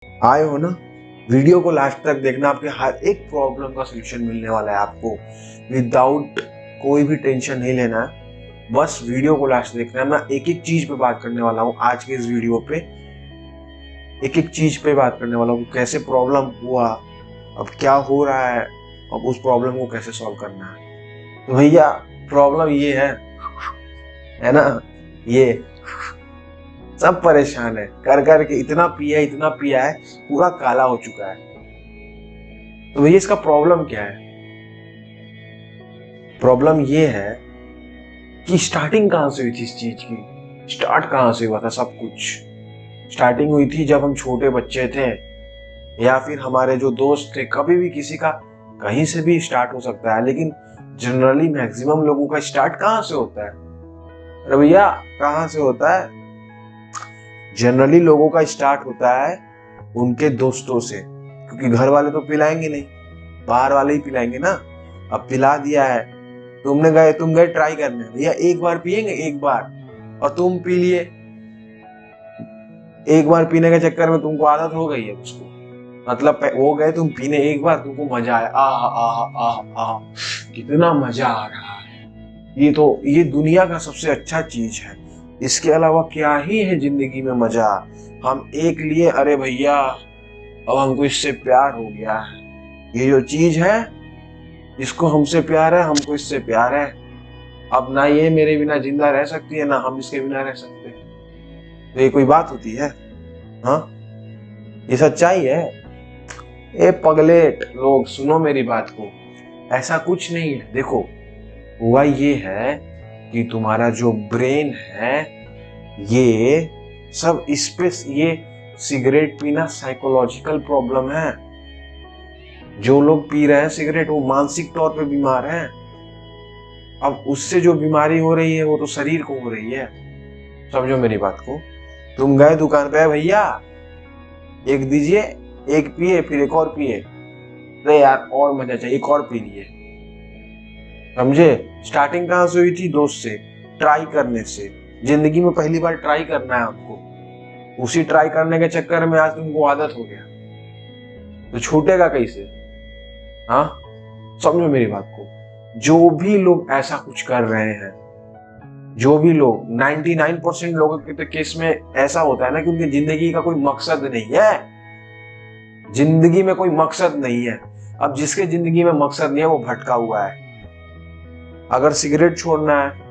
आए हो ना, वीडियो को लास्ट तक देखना, आपके हर एक प्रॉब्लम का सलूशन मिलने वाला है आपको, विदाउट कोई भी टेंशन नहीं लेना है। बस वीडियो को लास्ट देखना है। मैं एक एक चीज पे बात करने वाला हूँ आज के इस वीडियो पे, एक एक चीज पे बात करने वाला हूँ, कैसे प्रॉब्लम हुआ, अब क्या हो रहा है, अब उस प्रॉब्लम को कैसे सॉल्व करना है। तो भैया प्रॉब्लम ये है ना, ये सब परेशान है, कर कर के इतना पिया है, पूरा काला हो चुका है। तो भैया इसका प्रॉब्लम क्या है? प्रॉब्लम ये है कि स्टार्टिंग कहां से हुई थी इस चीज की, स्टार्ट कहां से हुआ था सब कुछ। स्टार्टिंग हुई थी जब हम छोटे बच्चे थे, या फिर हमारे जो दोस्त थे, कभी भी किसी का कहीं से भी स्टार्ट हो सकता है, लेकिन जनरली मैक्सिमम लोगों का स्टार्ट कहां से होता है? अरे भैया कहां से होता है? जनरली लोगों का स्टार्ट होता है उनके दोस्तों से, क्योंकि घर वाले तो पिलाएंगे नहीं, बाहर वाले ही पिलाएंगे ना। अब पिला दिया है, तुम गए ट्राई करने, भैया एक बार पिएंगे, एक बार, और तुम पी लिए। एक बार पीने के चक्कर में तुमको आदत हो गई है उसको, मतलब वो गए तुम पीने एक बार, तुमको मजा आया, आह आह आह आह, कितना मजा आ रहा है। ये दुनिया का सबसे अच्छा चीज है। इसके अलावा क्या ही है जिंदगी में मजा। हम एक लिए, अरे भैया अब हमको इससे प्यार हो गया है, ये जो चीज है इसको हमसे प्यार है, हमको इससे प्यार है। अब ना ये मेरे बिना जिंदा रह सकती है, ना हम इसके बिना रह सकते। तो ये कोई बात होती है? हाँ, ये सच्चाई है। ए पगलेट लोग, सुनो मेरी बात को, ऐसा कुछ नहीं है। देखो, हुआ ये है कि तुम्हारा जो ब्रेन है, ये सब इस पे, ये सिगरेट पीना साइकोलॉजिकल प्रॉब्लम है। जो लोग पी रहे हैं सिगरेट, वो मानसिक तौर पे बीमार हैं। अब उससे जो बीमारी हो रही है वो तो शरीर को हो रही है। समझो मेरी बात को। तुम गए दुकान पे, भैया एक दीजिए, एक पिए, फिर एक और पिए, अरे यार और मजा चाहिए, एक और पी लिए। समझे? स्टार्टिंग कहां से हुई थी? दोस्त से, ट्राई करने से। जिंदगी में पहली बार ट्राई करना है आपको, उसी ट्राई करने के चक्कर में आज तुमको आदत हो गया, तो छूटेगा कैसे? हाँ, समझो मेरी बात को। जो भी लोग ऐसा कुछ कर रहे हैं, जो भी लोग, 99% लोगों के तो केस में ऐसा होता है ना कि उनकी जिंदगी का कोई मकसद नहीं है, जिंदगी में कोई मकसद नहीं है। अब जिसके जिंदगी में मकसद नहीं है वो भटका हुआ है। अगर सिगरेट छोड़ना है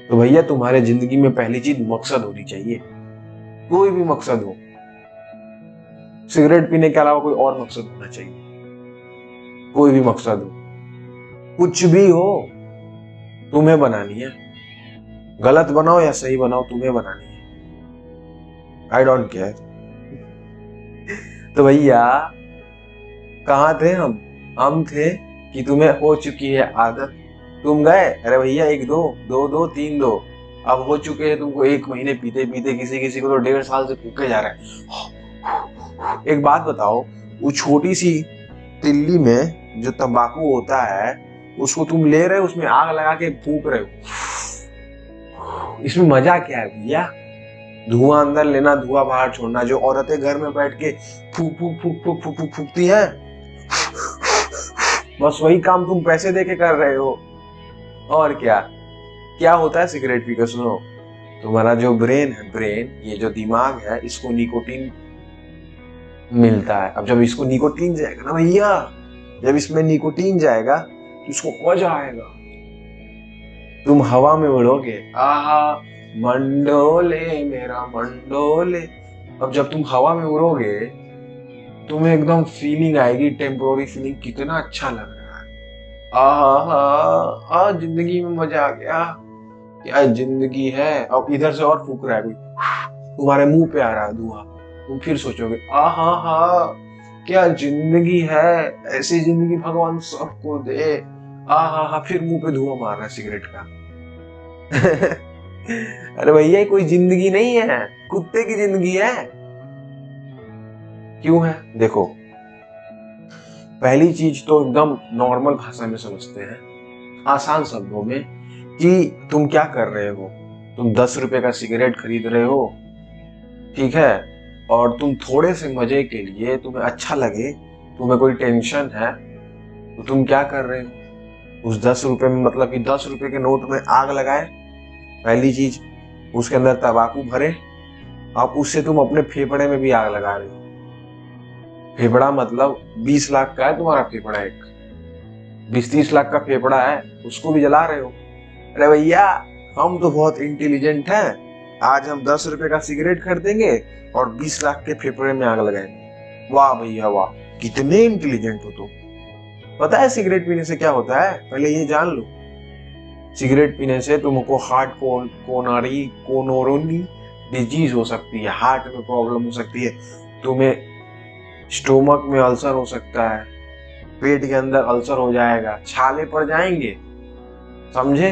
तो भैया तुम्हारे जिंदगी में पहली चीज मकसद होनी चाहिए, कोई भी मकसद हो। सिगरेट पीने के अलावा कोई और मकसद होना चाहिए, कोई भी मकसद हो, कुछ भी हो, तुम्हें बनानी है। गलत बनाओ या सही बनाओ, तुम्हें बनानी है। I don't care. तो भैया कहाँ थे हम थे कि तुम्हें हो चुकी है आदत, तुम गए, अरे भैया एक दो, दो दो, तीन दो, अब हो चुके हैं तुमको 1 महीने पीते पीते, किसी किसी को तो 1.5 साल से फूके जा रहे हैं। एक बात बताओ, वो छोटी सी तिल्ली में जो तंबाकू होता है, उसको तुम ले रहे हो, उसमें आग लगा के फूक रहे हो, इसमें मजा क्या है भैया? धुआं अंदर लेना, धुआं बाहर छोड़ना। जो औरतें घर में बैठ के फूक फूक फूक फूक फूक फूक फूकती हैं, बस वही काम तुम पैसे दे के कर रहे हो। और क्या क्या होता है सिगरेट पीकर? सुनो, तुम्हारा जो ब्रेन है, ये जो दिमाग है, इसको निकोटीन मिलता है। अब जब इसको निकोटीन जाएगा ना भैया, जब इसमें निकोटीन जाएगा तो इसको मजा आएगा, तुम हवा में उड़ोगे, आहा मंडोले मेरा मंडोले। अब जब तुम हवा में उड़ोगे, तुम्हें एकदम फीलिंग आएगी, टेम्पोररी फीलिंग, कितना अच्छा लग रहा है, आहा आज जिंदगी में मजा आ गया, क्या जिंदगी है। अब इधर से और फूक रहा है कोई, तुम्हारे मुंह पे आ रहा है धुआं, तुम फिर सोचोगे आहा हा क्या जिंदगी है, ऐसी जिंदगी भगवान सबको दे, आहा हा, फिर मुंह पे धुआं मार रहा है सिगरेट का। अरे भैया कोई जिंदगी नहीं है, कुत्ते की जिंदगी है। क्यों है? देखो, पहली चीज तो एकदम नॉर्मल भाषा में समझते हैं, आसान शब्दों में, कि तुम क्या कर रहे हो। तुम 10 रुपए का सिगरेट खरीद रहे हो, ठीक है, और तुम थोड़े से मजे के लिए, तुम्हें अच्छा लगे, तुम्हें कोई टेंशन है, तो तुम क्या कर रहे हो, उस 10 रुपए में, मतलब कि 10 रुपए के नोट में आग लगाए, पहली चीज। उसके अंदर तंबाकू भरे, अब उससे तुम अपने फेफड़े में भी आग लगा रहे हो। फेफड़ा मतलब 20 लाख का है तुम्हारा फेफड़ा, एक 20-30 लाख का फेफड़ा है, उसको भी जला रहे हो। अरे भैया, हम तो बहुत इंटेलिजेंट हैं, आज हम 10 रुपए का सिगरेट खरीदेंगे और 20 लाख के फेफड़े में आग लगाएंगे। वाह भैया वाह, कितने इंटेलिजेंट हो तुम। पता है सिगरेट पीने से क्या होता है, पहले ये जान लो। सिगरेट पीने से तुमको हार्ट कोरोनरी डिजीज हो सकती है, हार्ट में प्रॉब्लम हो सकती है, तुम्हें स्टोमक में अल्सर हो सकता है, पेट के अंदर अल्सर हो जाएगा, छाले पड़ जाएंगे, समझे।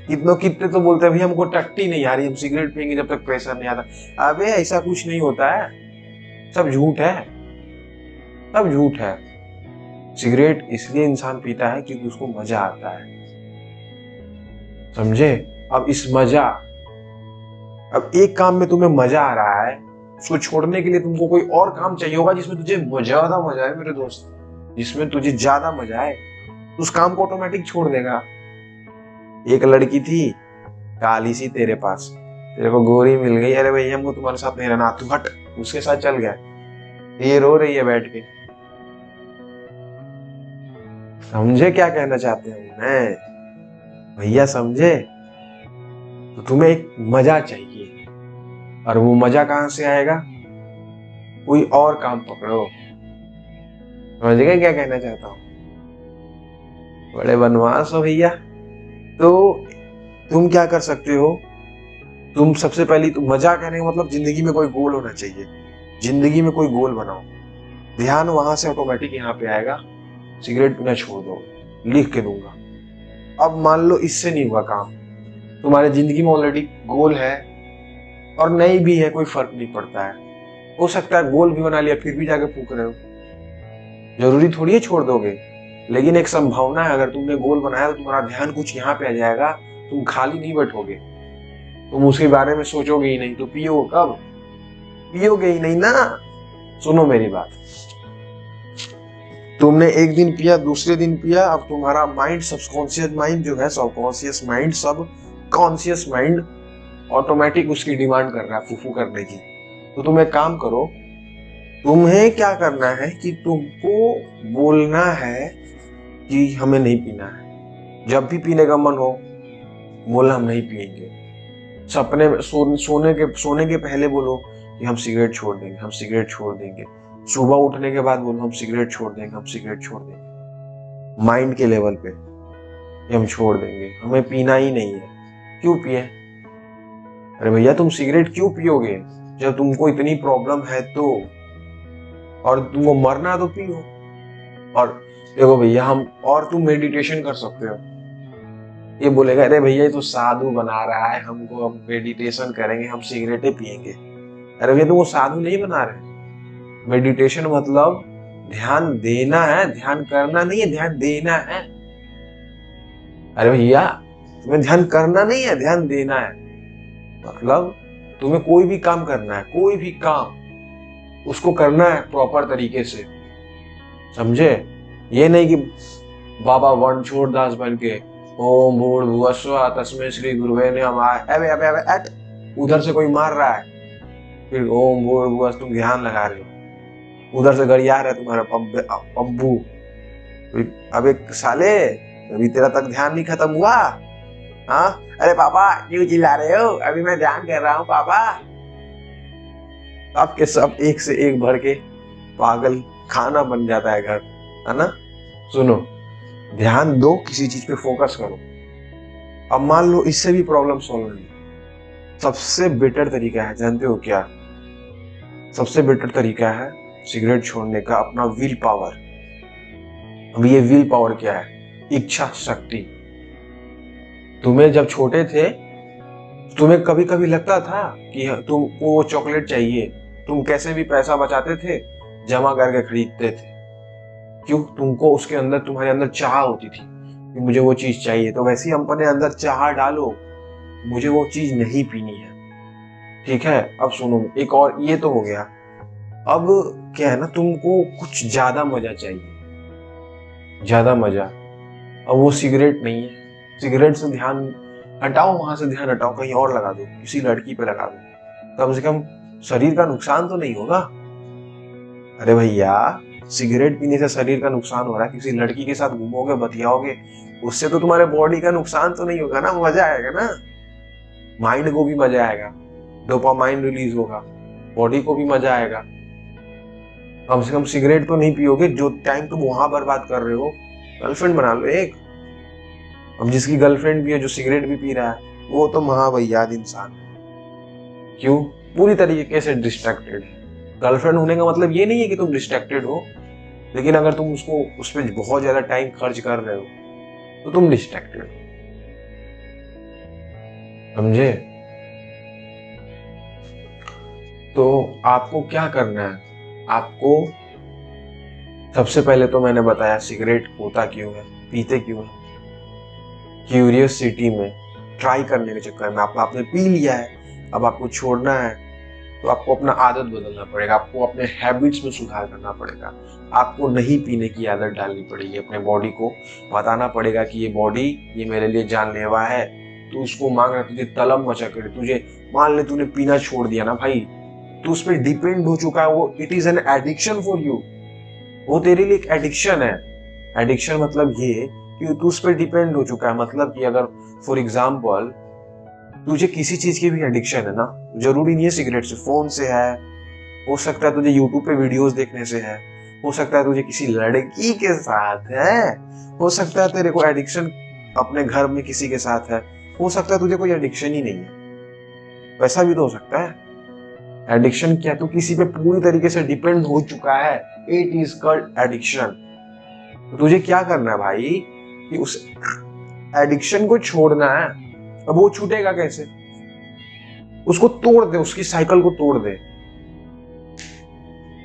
कितने तो बोलते हैं भैया हमको टट्टी नहीं आ रही, हम सिगरेट पियेंगे जब तक प्रेशर नहीं आता। अबे ऐसा कुछ नहीं होता है, सब झूठ है, सब झूठ है। सिगरेट इसलिए इंसान पीता है क्योंकि उसको मजा आता है, समझे। अब इस मजा, अब एक काम में तुम्हें मजा आ रहा है, उसको छोड़ने के लिए तुमको कोई और काम चाहिए होगा जिसमें तुझे ज्यादा मजा है मेरे दोस्त, जिसमें तुझे ज्यादा मजा है, उस काम को ऑटोमेटिक छोड़ देगा। एक लड़की थी काली सी तेरे पास, तेरे को गोरी मिल गई, अरे भैया हमको तुम्हारे साथ नहीं रहना, तू हट, उसके साथ चल गया। ये रो रही है बैठ के, समझे क्या कहना चाहते हैं मैं भैया, समझे। तो तुम्हें एक मजा चाहिए, और वो मजा कहां से आएगा, कोई और काम पकड़ो, समझ गए क्या कहना चाहता हूं। बड़े बनवास हो भैया। तो तुम क्या कर सकते हो, तुम सबसे पहली तो मजा कहने का मतलब जिंदगी में कोई गोल होना चाहिए, जिंदगी में कोई गोल बनाओ, ध्यान वहां से ऑटोमेटिक यहाँ पे आएगा। सिगरेट पीना छोड़ दो, लिख के दूंगा। अब मान लो इससे नहीं हुआ काम, तुम्हारे जिंदगी में ऑलरेडी गोल है और नहीं भी है, कोई फर्क नहीं पड़ता है, हो सकता है गोल भी बना लिया फिर भी जाके फूक रहे हो, जरूरी थोड़ी है छोड़ दोगे, लेकिन एक संभावना है, अगर तुमने गोल बनाया तो तुम्हारा ध्यान कुछ यहाँ पे आ जाएगा, तुम खाली नहीं बैठोगे, तुम उसके बारे में सोचोगे ही नहीं, तो पियो कब, पियोगे ही नहीं ना। सुनो मेरी बात, तुमने एक दिन पिया, दूसरे दिन पिया, अब तुम्हारा माइंड, सबकॉन्शियस माइंड जो है, सबकॉन्शियस माइंड, सब कॉन्शियस माइंड ऑटोमेटिक उसकी डिमांड कर रहा है फूफू करने की। तो तुम एक काम करो, तुम्हें क्या करना है कि तुमको बोलना है कि हमें नहीं पीना है, जब भी पीने का मन हो बोला हम नहीं पिएंगे, सपने में सोने के पहले बोलो कि हम सिगरेट छोड़ देंगे, हम सिगरेट छोड़ देंगे, सुबह उठने के बाद बोलो हम सिगरेट छोड़ देंगे, हम सिगरेट छोड़ देंगे, माइंड के लेवल पे हम छोड़ देंगे, हमें पीना ही नहीं है। क्यों पिए, अरे भैया तुम सिगरेट क्यों पियोगे जब तुमको इतनी प्रॉब्लम है तो, और तुमको मरना तो पियो। और देखो भैया हम, और तुम मेडिटेशन कर सकते हो, ये बोलेगा अरे भैया ये तो साधु बना रहा है हमको, हम मेडिटेशन करेंगे, हम सिगरेटें पिएंगे। अरे भैया तुम वो साधु नहीं बना रहे, मेडिटेशन मतलब ध्यान देना है, ध्यान करना नहीं है, ध्यान देना है। अरे भैया तुम्हें ध्यान करना नहीं है, ध्यान देना है, मतलब तुम्हें कोई भी काम करना है, कोई भी काम उसको करना है प्रॉपर तरीके से, समझे। ये नहीं कि बाबा रणछोड़ दास बन के ओम भूर्भुवः स्वः तस्मै श्री गुरुवे नमः, अबे अबे अबे अट, उधर से कोई मार रहा है फिर ओम भूर्भुवः तुम ध्यान लगा रहे हो, उधर से गरिया रहा है तुम्हारा पब्बू, अबे साले अभी तेरा तक ध्यान नहीं खत्म हुआ। हाँ अरे पापा क्यों चिल्ला रहे हो, अभी मैं ध्यान कर रहा हूँ पापा। आपके सब एक से एक भर के पागल खाना बन जाता है घर, है ना। सुनो, ध्यान दो, किसी चीज पे फोकस करो। अब मान लो इससे भी प्रॉब्लम सॉल्व नहीं, सबसे बेटर तरीका है, जानते हो क्या, सबसे बेटर तरीका है सिगरेट छोड़ने का, अपना विल पावर। अब ये विल पावर क्या है, इच्छा शक्ति। तुम्हें जब छोटे थे तुम्हें कभी कभी लगता था कि तुमको वो चॉकलेट चाहिए, तुम कैसे भी पैसा बचाते थे, जमा करके खरीदते थे, क्यों, तुमको उसके अंदर, तुम्हारे अंदर चाह होती थी कि मुझे वो चीज चाहिए, तो वैसे ही अपने अंदर चाह डालो, मुझे वो चीज नहीं पीनी है, ठीक है। अब सुनो, एक और, ये तो हो गया, अब क्या है ना, तुमको कुछ ज्यादा मजा चाहिए, ज्यादा मजा। अब वो सिगरेट नहीं है, सिगरेट से ध्यान हटाओ, वहां से ध्यान हटाओ, कहीं और लगा दो, किसी लड़की पे लगा दो, कम से कम शरीर का नुकसान तो नहीं होगा। अरे भैया, सिगरेट पीने से शरीर का नुकसान हो रहा है, किसी लड़की के साथ घूमोगे बतियाओगे, उससे तो तुम्हारे बॉडी का नुकसान तो नहीं होगा ना, मजा आएगा ना, माइंड को भी मजा आएगा, डोपामाइन रिलीज होगा, बॉडी को भी मजा आएगा। कम से कम सिगरेट तो नहीं पियोगे, जो टाइम तुम वहां बर्बाद कर रहे हो गर्लफ्रेंड बना लो एक। अब जिसकी गर्लफ्रेंड भी है, जो सिगरेट भी पी रहा है, वो तो महावैयाद इंसान है। क्यों? पूरी तरीके से डिस्ट्रैक्टेड है। गर्लफ्रेंड होने का मतलब ये नहीं है कि तुम डिस्ट्रैक्टेड हो, लेकिन अगर तुम उसको उस पर बहुत ज्यादा टाइम खर्च कर रहे हो तो तुम डिस्ट्रैक्टेड हो, समझे? तो आपको क्या करना है? आपको सबसे पहले तो मैंने बताया सिगरेट होता क्यों है, पीते क्यों है। क्यूरियसिटी में, ट्राई करने के चक्कर में आपने पी लिया है, अब आपको छोड़ना है, तो आपको अपना आदत बदलना पड़ेगा, आपको अपने हैबिट्स में सुधार करना पड़ेगा, आपको नहीं पीने की आदत डालनी पड़ेगी, अपने बॉडी को बताना पड़ेगा कि ये बॉडी, ये मेरे लिए जानलेवा है। तो उसको मांग रहा, तुझे तलब मचा करे, तुझे मान ले तूने पीना छोड़ दिया ना भाई, तो उस पर डिपेंड हो चुका है वो, it is an addiction for you, वो तेरे लिए एक एडिक्शन है। एडिक्शन मतलब ये कि तू उस पर डिपेंड हो चुका है, मतलब कि अगर फॉर एग्जाम्पल तुझे किसी चीज की भी एडिक्शन है ना, जरूरी नहीं है सिगरेट से, फोन से है, हो सकता है तुझे यूट्यूब पे वीडियोस देखने से है, हो सकता है तुझे किसी लड़की के साथ है, हो सकता है तेरे को एडिक्शन अपने घर में किसी के साथ है, हो सकता है तुझे कोई एडिक्शन ही नहीं है, वैसा भी तो हो सकता है। एडिक्शन क्या, तू किसी पे पूरी तरीके से डिपेंड हो चुका है, इट इज कॉल्ड एडिक्शन। तो तुझे क्या करना है भाई कि उस एडिक्शन को छोड़ना है। अब वो छूटेगा कैसे? उसको तोड़ दे, उसकी साइकिल को तोड़ दे,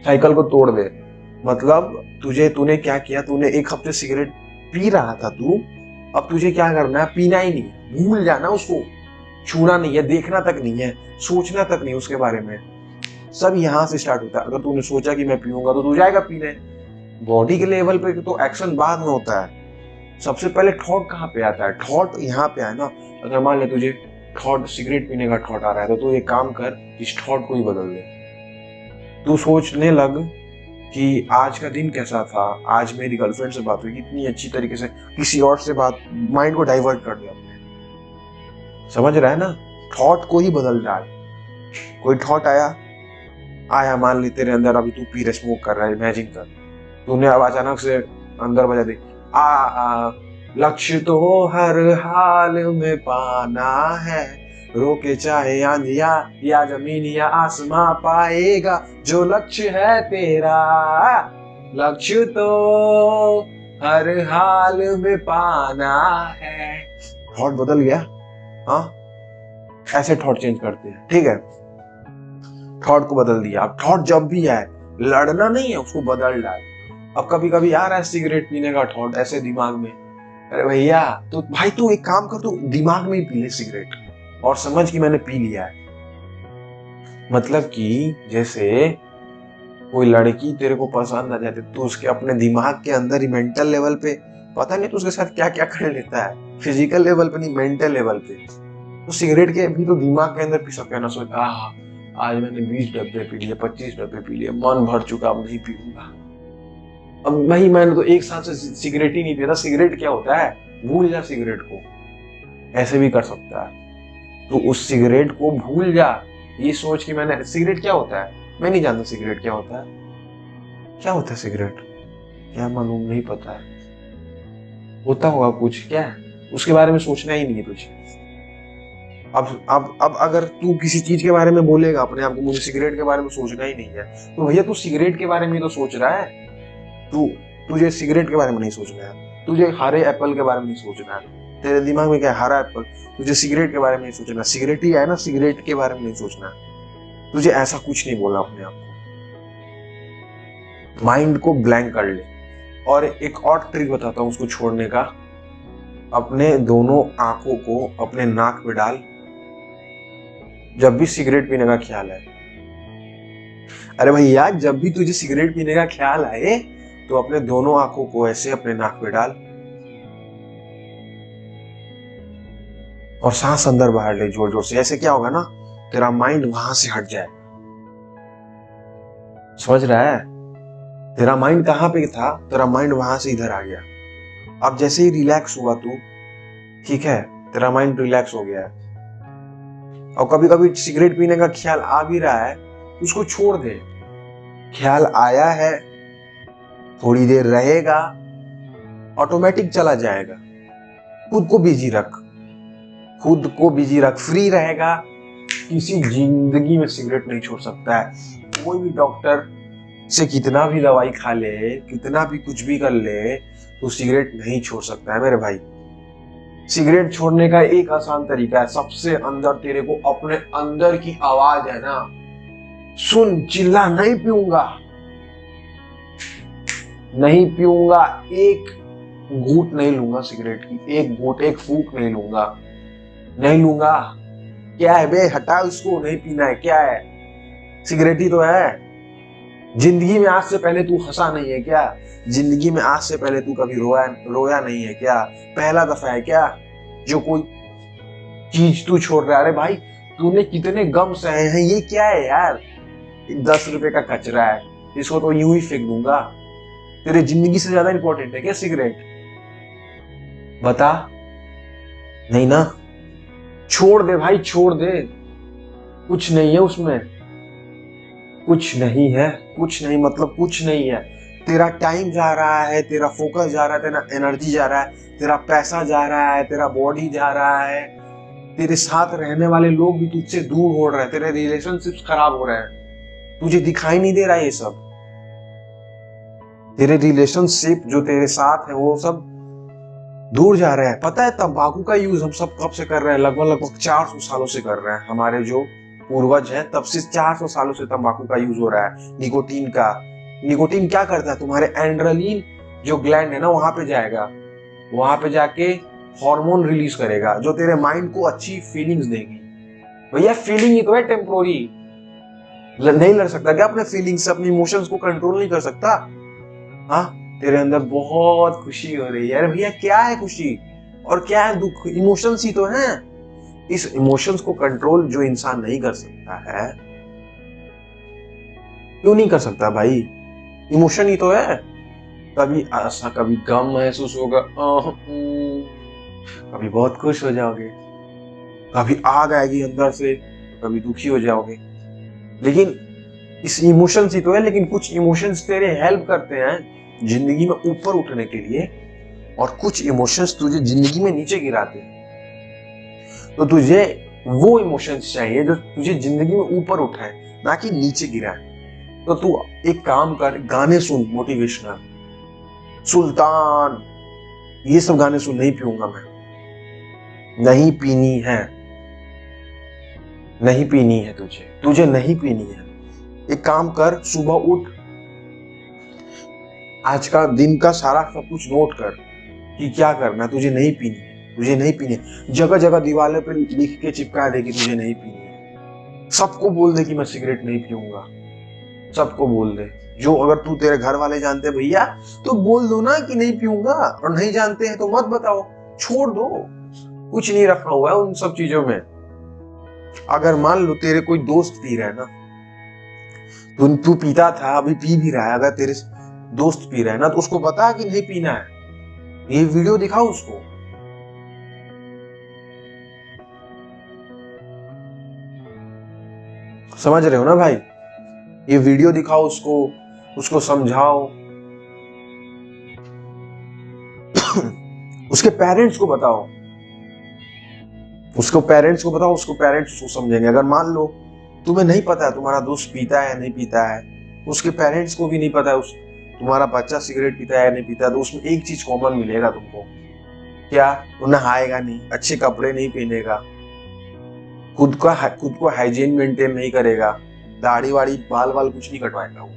साइकिल को तोड़ दे। मतलब तूने क्या किया, तूने एक हफ्ते सिगरेट पी रहा था तू, अब तुझे क्या करना है, पीना ही नहीं, भूल जाना उसको, छूना नहीं है, देखना तक नहीं है, सोचना तक नहीं उसके बारे में। सब यहां से स्टार्ट होता है। अगर तूने सोचा कि मैं पीऊंगा तो तू जाएगा पीने, बॉडी के लेवल पे तो एक्शन बाद में होता है, सबसे पहले थॉट कहाँ पे आता है, थॉट यहाँ पे है ना। अगर मान ले तुझे थॉट, सिगरेट पीने का थॉट आ रहा है, तो तू एक काम कर, इस थॉट को ही बदल दे। तू सोचने लग कि आज का दिन कैसा था, आज मेरी गर्लफ्रेंड से बात हुई इतनी अच्छी तरीके से, किसी और से बात, माइंड को डाइवर्ट कर दिया, समझ रहा है ना? थॉट को ही बदल डाल। कोई थॉट आया मान ली तेरे अंदर, अभी तू पी रहे, स्मोक कर रहा है, इमेजिन कर, तूने अब अचानक से अंदर बजा दी, लक्ष्य तो हर हाल में पाना है, रोके चाहे आंधिया या जमीन या आसमां, पाएगा जो लक्ष्य है तेरा, लक्ष्य तो हर हाल में पाना है। थॉट बदल गया। हाँ, ऐसे थॉट चेंज करते हैं, ठीक है? थॉट को बदल दिया। अब थॉट जब भी आए, लड़ना नहीं है, उसको बदल डाल। अब कभी कभी आ रहा है सिगरेट पीने का थॉट ऐसे दिमाग में, अरे भैया तो भाई तू एक काम कर, तू दिमाग में ही पी ले सिगरेट, और समझ कि मैंने पी लिया है। मतलब कि जैसे कोई लड़की तेरे को पसंद आ जाती, तो उसके अपने दिमाग के अंदर ही, मेंटल लेवल पे, पता नहीं तो उसके साथ क्या क्या कर लेता है, फिजिकल लेवल पे नहीं, मेंटल लेवल पे। तो सिगरेट के भी तो दिमाग के अंदर पी सकते हैं ना, सोच आज मैंने 20 डब्बे पी लिए, 25 डब्बे पी लिए, मन भर चुका, अब नहीं पीऊंगा। अब वही, मैंने तो एक साल से सिगरेट ही नहीं पिया था, सिगरेट क्या होता है, भूल जा सिगरेट को, ऐसे भी कर सकता है। तो उस सिगरेट को भूल जा, ये सोच कि मैंने, सिगरेट क्या होता है, मैं नहीं जानता सिगरेट क्या होता है, क्या होता है सिगरेट, क्या मालूम, नहीं पता है, होता होगा कुछ, क्या है उसके बारे में सोचना ही नहीं है तुझे। अब अगर तू किसी चीज के बारे में बोलेगा अपने आप को, मुझे सिगरेट के बारे में सोचना ही नहीं है, तो भैया तू सिगरेट के बारे में तो सोच रहा है, तुझे सिगरेट के बारे में नहीं सोचना है, तुझे हरे एप्पल के बारे में नहीं सोचना है, तेरे दिमाग में क्या है, हरा एप्पल, तुझे सिगरेट के बारे में नहीं सोचना, सिगरेट ही है ना, सिगरेट के बारे में नहीं सोचना है, तुझे ऐसा कुछ नहीं बोलना अपने आप को, माइंड को ब्लैंक कर ले। और एक और ट्रिक बताता हूं उसको छोड़ने का, अपने दोनों आंखों को अपने नाक पे डाल, जब भी सिगरेट पीने का ख्याल है, अरे भैया, जब भी तुझे सिगरेट पीने का ख्याल आए तो अपने दोनों आंखों को ऐसे अपने नाक पे डाल और सांस अंदर बाहर ले जोर जोर से। ऐसे क्या होगा ना, तेरा माइंड वहां से हट जाए। समझ रहा है? तेरा माइंड कहाँ पे था, तेरा माइंड वहां से इधर आ गया। अब जैसे ही रिलैक्स हुआ तू, ठीक है, तेरा माइंड रिलैक्स हो गया है। और कभी कभी सिगरेट पीने का ख्याल आ भी रहा है, उसको छोड़ दे। ख्याल आया है, थोड़ी देर रहेगा, ऑटोमेटिक चला जाएगा। खुद को बिजी रख, खुद को बिजी रख, फ्री रहेगा। किसी जिंदगी में सिगरेट नहीं छोड़ सकता है। कोई भी डॉक्टर से कितना भी दवाई खा ले, कितना भी कुछ भी कर ले, तो सिगरेट नहीं छोड़ सकता है मेरे भाई। सिगरेट छोड़ने का एक आसान तरीका है, सबसे अंदर तेरे को अपने अंदर की आवाज है ना, सुन, चिल्ला, नहीं पीऊंगा, नहीं पीऊंगा, एक घूंट नहीं लूंगा सिगरेट की, एक घूंट, एक फूंक नहीं लूंगा, नहीं लूंगा। क्या है बे, हटा उसको, नहीं पीना है, क्या है, सिगरेट ही तो है। जिंदगी में आज से पहले तू हंसा नहीं है क्या? जिंदगी में आज से पहले तू कभी रोया नहीं है क्या? पहला दफा है क्या जो कोई चीज तू छोड़ रहा है? अरे भाई, तूने कितने गम सहे हैं, ये क्या है यार? 10 रुपए का कचरा है, इसको तो यूं ही फेंक दूंगा। तेरे जिंदगी से ज्यादा इंपॉर्टेंट है क्या सिगरेट? बता। नहीं ना? छोड़ दे भाई, छोड़ दे। कुछ नहीं है उसमें, कुछ नहीं है, कुछ नहीं, मतलब कुछ नहीं है। तेरा टाइम जा रहा है, तेरा फोकस जा रहा है, तेरा एनर्जी जा रहा है, तेरा पैसा जा रहा है, तेरा बॉडी जा रहा है, तेरे साथ रहने वाले लोग भी तुझसे दूर हो रहे हैं, तेरे रिलेशनशिप्स खराब हो रहे हैं। तुझे दिखाई नहीं दे रहा ये सब? तेरे रिलेशनशिप जो तेरे साथ है वो सब दूर जा रहे हैं। पता है, तंबाकू का यूज हम सब कब से कर रहे हैं? लगभग 400 सालों से कर रहे हैं। हमारे जो पूर्वज हैं तब से 400 सालों से तंबाकू का यूज हो रहा है। निकोटीन का, निकोटीन क्या करता है, तुम्हारे एंड्रेलिन जो ग्लैंड है ना, वहां पे जाएगा, वहां पे जाके हार्मोन रिलीज करेगा जो तेरे माइंड को अच्छी फीलिंग्स देगी। भैया, फीलिंग ही तो है टेम्पोरी। नहीं लड़ सकता क्या अपने फीलिंग्स से? अपने इमोशंस को कंट्रोल नहीं कर सकता? हाँ, तेरे अंदर बहुत खुशी हो रही है। अरे भैया, क्या है खुशी और क्या है दुख? इमोशंस ही तो हैं। इस इमोशंस को कंट्रोल जो इंसान नहीं कर सकता है, क्यों नहीं कर सकता भाई? इमोशन ही तो है। कभी ऐसा, कभी गम महसूस होगा, कभी बहुत खुश हो जाओगे, कभी आग आएगी अंदर से, कभी दुखी हो जाओगे। लेकिन इस इमोशंस ही तो है। लेकिन कुछ इमोशंस तेरे हेल्प करते हैं जिंदगी में ऊपर उठने के लिए, और कुछ इमोशंस तुझे जिंदगी में नीचे गिराते हैं। तो तुझे वो इमोशंस चाहिए जो तुझे जिंदगी में ऊपर उठाए, ना कि नीचे गिराए। तो तू एक काम कर, गाने सुन मोटिवेशनल, सुल्तान, ये सब गाने सुन। नहीं पीऊंगा मैं, नहीं पीनी है, नहीं पीनी है तुझे, तुझे नहीं पीनी है। एक काम कर, सुबह उठ, आज का दिन का सारा सब कुछ नोट कर कि क्या करना। तुझे नहीं पीनी है, तुझे नहीं पीनी है। जगह जगह दीवारों पे लिख के चिपका दे कि तुझे नहीं पीनी है। सबको बोल दे कि मैं सिगरेट नहीं पीऊंगा, सबको बोल दे। जो अगर तू, तेरे घर वाले जानते हैं भैया, तो बोल दो ना कि नहीं पीऊंगा, और नहीं जानते हैं तो मत बताओ, छोड़ दो। कुछ नहीं रखा हुआ है उन सब चीजों में। अगर मान लो तेरे कोई दोस्त पी रहा है ना, तू पीता था, अभी पी भी रहा है, अगर तेरे दोस्त पी रहा है ना, तो उसको बता कि नहीं पीना है। ये वीडियो दिखाओ उसको। समझ रहे हो ना भाई? ये वीडियो दिखाओ उसको, उसको समझाओ। उसके पेरेंट्स को बताओ, उसको पेरेंट्स को बताओ, उसको पेरेंट्स उसको समझेंगे। अगर मान लो तुम्हें नहीं पता है तुम्हारा दोस्त पीता है नहीं पीता है, उसके पेरेंट्स को भी नहीं पता है तुम्हारा बच्चा सिगरेट पीता है नहीं पीता है, तो उसमें एक चीज कॉमन मिलेगा तुमको। क्या? वो नहाएगा नहीं, अच्छे कपड़े नहीं पहनेगा, खुद को हाइजीन मेंटेन नहीं करेगा, दाढ़ी वाड़ी बाल वाल कुछ नहीं कटवाएगा वो।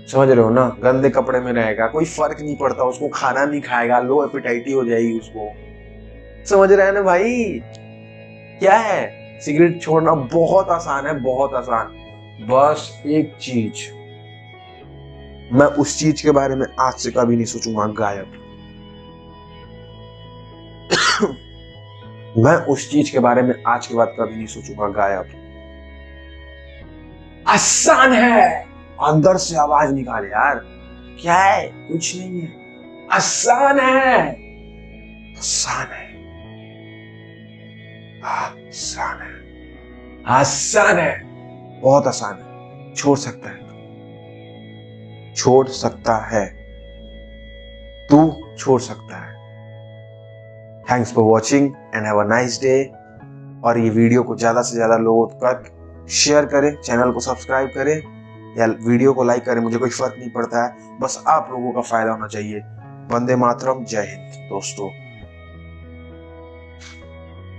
समझ रहे हो ना? गंदे कपड़े में रहेगा, कोई फर्क नहीं पड़ता उसको, खाना नहीं खाएगा, लो एपिटाइटी हो जाएगी उसको। समझ रहे हैं ना भाई? क्या है, सिगरेट छोड़ना बहुत आसान है, बहुत आसान। बस एक चीज, मैं उस चीज के बारे में आज से कभी नहीं सोचूंगा गायब। मैं उस चीज के बारे में आज के बाद कभी नहीं सोचूंगा गायब। आसान है, अंदर से आवाज निकाले यार, क्या है, कुछ नहीं है, आसान है, आसान है, आसान है, आसान है, बहुत आसान है, छोड़ सकता है, छोड़ सकता है, तू छोड़ सकता है। Thanks for watching and have a nice day. और ये वीडियो को ज्यादा से ज्यादा लोगों तक शेयर करें, चैनल को सब्सक्राइब करें या वीडियो को लाइक करें, मुझे कोई फर्क नहीं पड़ता है, बस आप लोगों का फायदा होना चाहिए। वंदे मातरम, जय हिंद दोस्तों।